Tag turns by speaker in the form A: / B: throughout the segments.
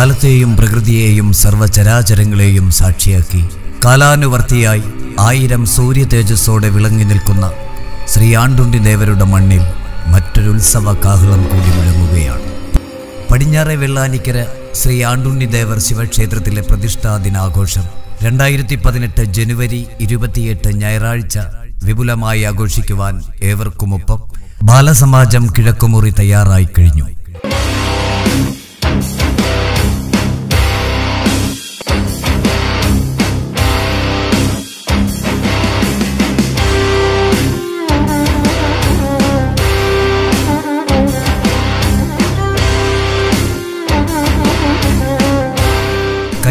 A: കാലത്തെയും പ്രകൃതിയെയും സർവചരാചരങ്ങളെയും സാക്ഷിയാക്കി കാലാനുവർത്തിയായി 1000 സൂര്യ തേജസ്സോടെ വിളങ്ങി നിൽക്കുന്ന ശ്രീ ആണ്ടുണ്ണി ദേവരുടെ മണ്ണിൽ മറ്റൊരു ഉത്സവ കാഹളം കൂടി മുഴങ്ങുകയാണ്. പടിഞ്ഞാറെ വെള്ളാനിക്കര ശ്രീ ആണ്ടുണ്ണി ദേവർ ശിവക്ഷേത്രത്തിലെ പ്രതിഷ്ഠാ ദിനാഘോഷം 2018 ജനുവരി 28 ഞായറാഴ്ച വിപുലമായി ആഘോഷിക്കുവാൻ ഏവർക്കുമൊപ്പം ബാലസമാജം കിഴക്കുമുറി തയ്യാറായി കഴിഞ്ഞു.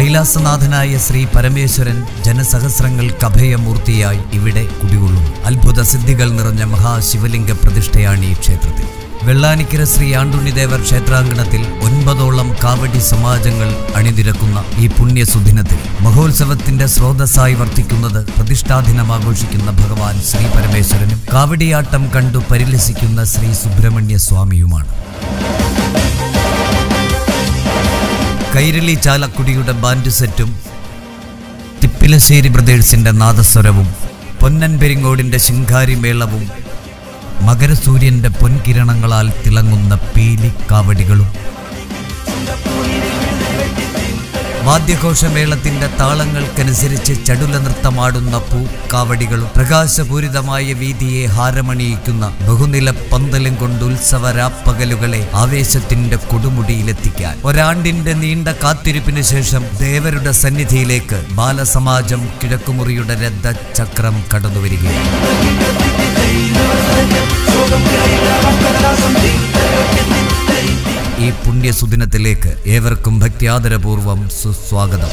A: കൈലാസനാഥനായ ശ്രീ പരമേശ്വരൻ ജനസഹസ്രങ്ങൾക്ക് അഭയമൂർത്തിയായി ഇവിടെ കുടികൊള്ളും. അത്ഭുത സിദ്ധികൾ നിറഞ്ഞ മഹാശിവലിംഗ പ്രതിഷ്ഠയാണ് ഈ ക്ഷേത്രത്തിൽ. വെള്ളാനിക്കര ശ്രീ ആണ്ടുണ്ണി ദേവർ ക്ഷേത്രാങ്കണത്തിൽ 9ഓളം കാവടി സമാജങ്ങൾ അണിനിരക്കുന്ന ഈ പുണ്യസുദിനത്തിൽ മഹോത്സവത്തിന്റെ സ്രോതസ്സായി വർത്തിക്കുന്നത് പ്രതിഷ്ഠാദിനം ആഘോഷിക്കുന്ന ഭഗവാൻ ശ്രീ പരമേശ്വരനും കാവടിയാട്ടം കണ്ടു പരിലസിക്കുന്ന ശ്രീ സുബ്രഹ്മണ്യ സ്വാമിയുമാണ്. കൈരളി ചാലക്കുടിയുടെ ബാൻഡ് സെറ്റും തിപ്പിലശ്ശേരി ബ്രദേഴ്സിന്റെ നാദസ്വരവും പൊന്നൻ പെരിങ്ങോടിന്റെ ശിങ്കാരി മേളവും മകരസൂര്യന്റെ പൊൻകിരണങ്ങളാൽ തിളങ്ങുന്ന പീലിക്കാവടികളും വാദ്യഘോഷമേളത്തിന്റെ താളങ്ങൾക്കനുസരിച്ച് ചടുല നൃത്തമാടുന്ന പൂക്കാവടികളും പ്രകാശപൂരിതമായ വീതിയെ ഹാരമണിയിക്കുന്ന ബഹുനില പന്തലും കൊണ്ട് ഉത്സവരാപ്പകലുകളെ ആവേശത്തിന്റെ കൊടുമുടിയിലെത്തിക്കാൻ ഒരാണ്ടിന്റെ നീണ്ട കാത്തിരിപ്പിന് ശേഷം ദേവരുടെ സന്നിധിയിലേക്ക് ബാലസമാജം കിഴക്കുമുറിയുടെ രഥചക്രം കടന്നുവരികയാണ്. ഈ പുണ്യസുദിനത്തിലേക്ക് ഏവർക്കും ഭക്ത്യാദരപൂർവം സുസ്വാഗതം.